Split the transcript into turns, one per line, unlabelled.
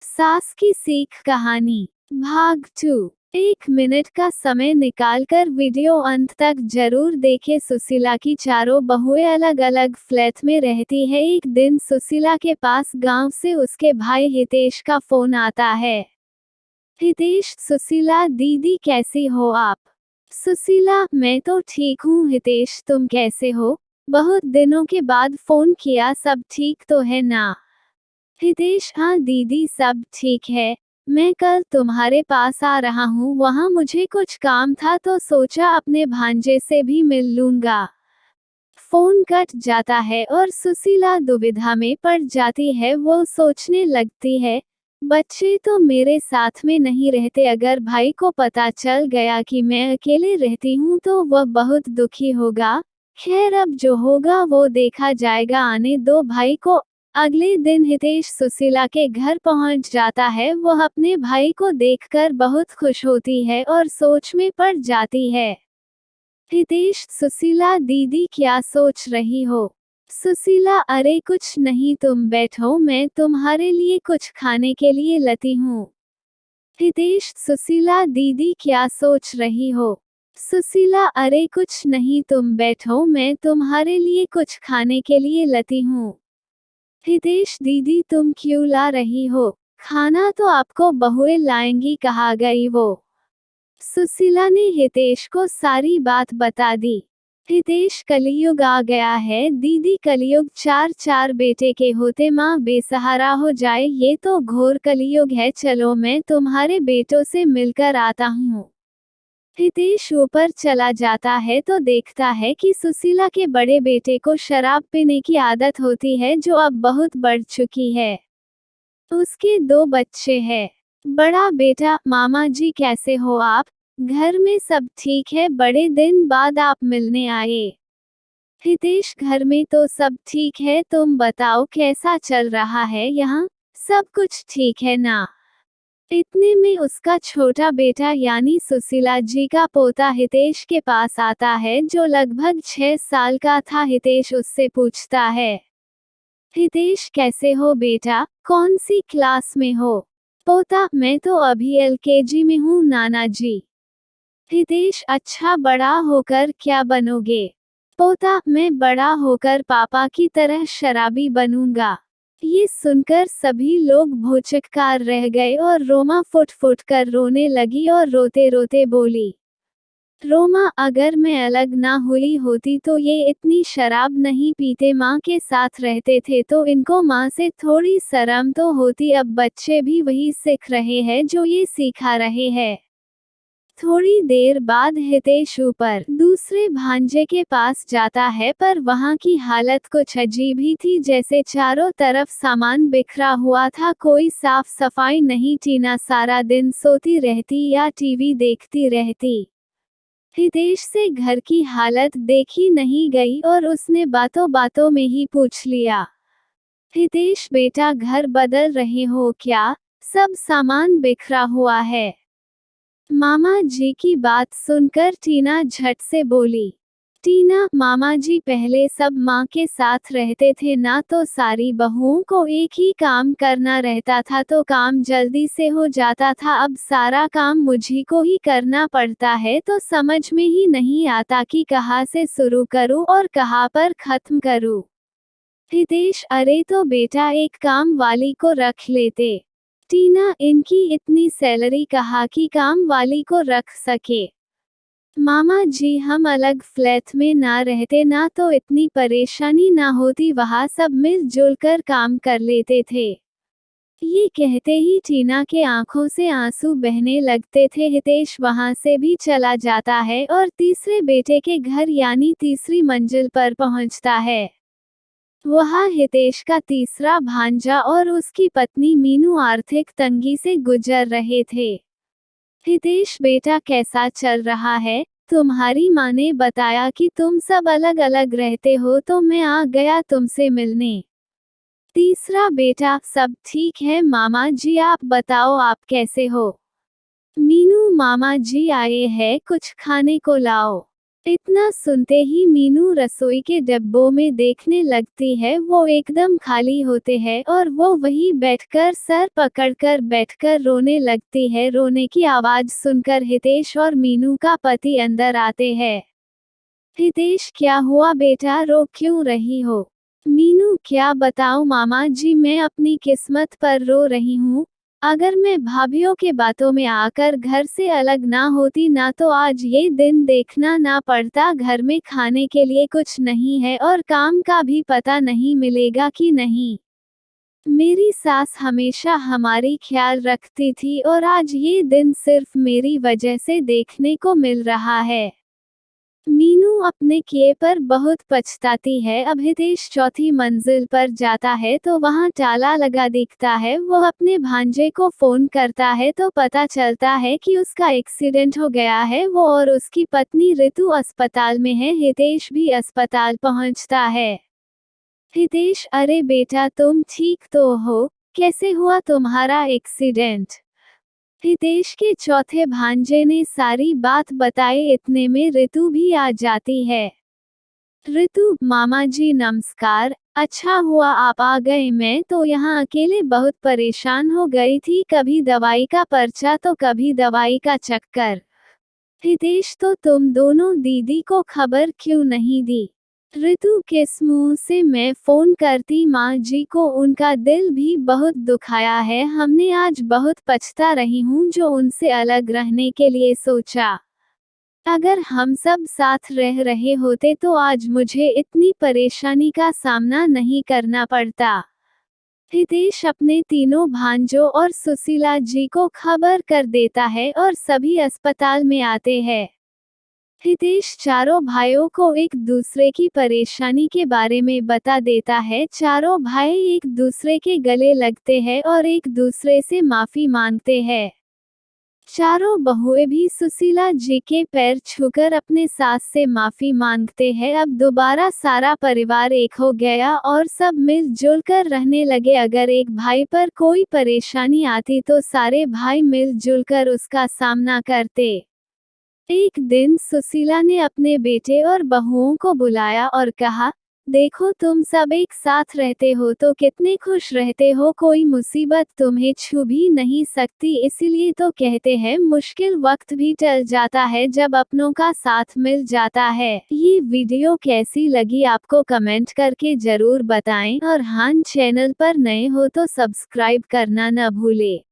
सास की सीख कहानी भाग 2। 1 मिनट का समय निकालकर वीडियो अंत तक जरूर देखें। सुशीला की चारों बहुएं अलग अलग फ्लैट में रहती है। एक दिन सुशीला के पास गांव से उसके भाई हितेश का फोन आता है। हितेश, सुशीला दीदी कैसी हो आप? सुशीला, मैं तो ठीक हूँ हितेश, तुम कैसे हो? बहुत दिनों के बाद फोन किया, सब ठीक तो है ना? हितेश, हाँ दीदी, सब ठीक है। मैं कल तुम्हारे पास आ रहा हूँ, वहाँ मुझे कुछ काम था तो सोचा अपने भांजे से भी मिल लूंगा। फोन कट जाता है और सुशीला दुविधा में पड़ जाती है। वो सोचने लगती है, बच्चे तो मेरे साथ में नहीं रहते, अगर भाई को पता चल गया कि मैं अकेले रहती हूँ तो वह बहुत दुखी होगा। खैर, अब जो होगा वो देखा जाएगा, आने दो भाई को। अगले दिन हितेश सुशीला के घर पहुंच जाता है। वह अपने भाई को देखकर बहुत खुश होती है और सोच में पड़ जाती है। हितेश, सुशीला दीदी क्या सोच रही हो? सुशीला, अरे कुछ नहीं, तुम बैठो, मैं तुम्हारे लिए कुछ खाने के लिए लाती हूँ। हितेश, सुशीला दीदी क्या सोच रही हो? सुशीला, अरे कुछ नहीं, तुम बैठो, मैं तुम्हारे लिए कुछ खाने के लिए लाती हूँ। हितेश, दीदी तुम क्यों ला रही हो? खाना तो आपको बहुएं लाएंगी कहा गई वो। सुशीला ने हितेश को सारी बात बता दी। हितेश, कलयुग आ गया है दीदी, कलयुग। चार बेटे के होते माँ बेसहारा हो जाए, ये तो घोर कलयुग है। चलो मैं तुम्हारे बेटों से मिलकर आता हूँ। हितेश ऊपर चला जाता है तो देखता है कि सुशीला के बड़े बेटे को शराब पीने की आदत होती है, जो अब बहुत बढ़ चुकी है। उसके 2 बच्चे हैं। बड़ा बेटा, मामा जी कैसे हो आप? घर में सब ठीक है, बड़े दिन बाद आप मिलने आए। हितेश, घर में तो सब ठीक है, तुम बताओ कैसा चल रहा है यहाँ? सब कुछ ठीक है ना? इतने में उसका छोटा बेटा यानी सुशीला जी का पोता हितेश के पास आता है, जो लगभग 6 साल का था। हितेश उससे पूछता है, हितेश कैसे हो बेटा, कौन सी क्लास में हो? पोता, मैं तो अभी LKG में हूँ नाना जी। हितेश, अच्छा, बड़ा होकर क्या बनोगे? पोता, मैं बड़ा होकर पापा की तरह शराबी बनूंगा। ये सुनकर सभी लोग भौचक्कार रह गए और रोमा फुट फुट कर रोने लगी और रोते रोते बोली, रोमा, अगर मैं अलग ना हुई होती तो ये इतनी शराब नहीं पीते, माँ के साथ रहते थे तो इनको माँ से थोड़ी शर्म तो होती। अब बच्चे भी वही सीख रहे हैं जो ये सिखा रहे हैं। थोड़ी देर बाद हितेश ऊपर दूसरे भांजे के पास जाता है, पर वहाँ की हालत कुछ अजीब ही थी, जैसे चारों तरफ सामान बिखरा हुआ था, कोई साफ सफाई नहीं। टीना सारा दिन सोती रहती या टीवी देखती रहती। हितेश से घर की हालत देखी नहीं गई और उसने बातों बातों में ही पूछ लिया, हितेश बेटा, घर बदल रहे हो क्या? सब सामान बिखरा हुआ है। मामा जी की बात सुनकर टीना झट से बोली, टीना, मामा जी पहले सब माँ के साथ रहते थे ना, तो सारी बहुओं को एक ही काम करना रहता था तो काम जल्दी से हो जाता था। अब सारा काम मुझी को ही करना पड़ता है तो समझ में ही नहीं आता कि कहाँ से शुरू करूँ और कहाँ पर खत्म करूँ। हितेश, अरे तो बेटा एक काम वाली को रख लेते। टीना, इनकी इतनी सैलरी कहाँ की काम वाली को रख सके? मामा जी, हम अलग फ्लैट में ना रहते ना तो इतनी परेशानी ना होती, वहाँ सब मिलजुल कर काम कर लेते थे। ये कहते ही टीना के आंखों से आंसू बहने लगते थे। हितेश वहाँ से भी चला जाता है और तीसरे बेटे के घर यानी तीसरी मंजिल पर पहुँचता है। वहाँ हितेश का तीसरा भांजा और उसकी पत्नी मीनू आर्थिक तंगी से गुजर रहे थे। हितेश बेटा, कैसा चल रहा है? तुम्हारी माँ ने बताया कि तुम सब अलग अलग रहते हो तो मैं आ गया तुमसे मिलने। तीसरा बेटा, सब ठीक है मामा जी, आप बताओ आप कैसे हो? मीनू, मामा जी आए हैं, कुछ खाने को लाओ। इतना सुनते ही मीनू रसोई के डब्बों में देखने लगती है, वो एकदम खाली होते हैं और वो वहीं बैठकर सर पकड़कर बैठकर रोने लगती है। रोने की आवाज सुनकर हितेश और मीनू का पति अंदर आते हैं। हितेश, क्या हुआ बेटा, रो क्यों रही हो? मीनू, क्या बताऊं मामा जी, मैं अपनी किस्मत पर रो रही हूँ। अगर मैं भाभीियों के बातों में आकर घर से अलग ना होती ना तो आज ये दिन देखना ना पड़ता। घर में खाने के लिए कुछ नहीं है और काम का भी पता नहीं मिलेगा कि नहीं। मेरी सास हमेशा हमारी ख्याल रखती थी और आज ये दिन सिर्फ मेरी वजह से देखने को मिल रहा है। मीनू अपने किए पर बहुत पछताती है। अब हितेश चौथी मंजिल पर जाता है तो वहां ताला लगा दिखता है। वो अपने भांजे को फोन करता है तो पता चलता है कि उसका एक्सीडेंट हो गया है। वो और उसकी पत्नी ऋतु अस्पताल में है। हितेश भी अस्पताल पहुंचता है। हितेश, अरे बेटा, तुम ठीक तो हो? कैसे हुआ तुम्हारा एक्सीडेंट? हितेश के चौथे भांजे ने सारी बात बताई। इतने में ऋतु भी आ जाती है। ऋतु, मामा जी नमस्कार। अच्छा हुआ आप आ गए, मैं तो यहाँ अकेले बहुत परेशान हो गई थी। कभी दवाई का पर्चा तो कभी दवाई का चक्कर। हितेश, तो तुम दोनों दीदी को खबर क्यों नहीं दी? ऋतु, किस मुंह से मैं फोन करती, माँ जी को उनका दिल भी बहुत दुखाया है। हमने आज बहुत पछता रही हूँ जो उनसे अलग रहने के लिए सोचा। अगर हम सब साथ रह रहे होते तो आज मुझे इतनी परेशानी का सामना नहीं करना पड़ता। हितेश अपने तीनों भांजों और सुशीला जी को खबर कर देता है और सभी अस्पताल में आते हैं। हितेश चारों भाइयों को एक दूसरे की परेशानी के बारे में बता देता है। चारों भाई एक दूसरे के गले लगते हैं और एक दूसरे से माफी मांगते हैं। चारों बहुएं भी सुशीला जी के पैर छूकर अपने सास से माफी मांगते हैं। अब दोबारा सारा परिवार एक हो गया और सब मिलजुल कर रहने लगे। अगर एक भाई पर कोई परेशानी आती तो सारे भाई मिलजुल कर उसका सामना करते। एक दिन सुशीला ने अपने बेटे और बहुओं को बुलाया और कहा, देखो तुम सब एक साथ रहते हो तो कितने खुश रहते हो। कोई मुसीबत तुम्हें छू भी नहीं सकती। इसीलिए तो कहते हैं मुश्किल वक्त भी टल जाता है जब अपनों का साथ मिल जाता है। ये वीडियो कैसी लगी आपको कमेंट करके जरूर बताएं और हाँ, चैनल पर नए हो तो सब्सक्राइब करना न भूले।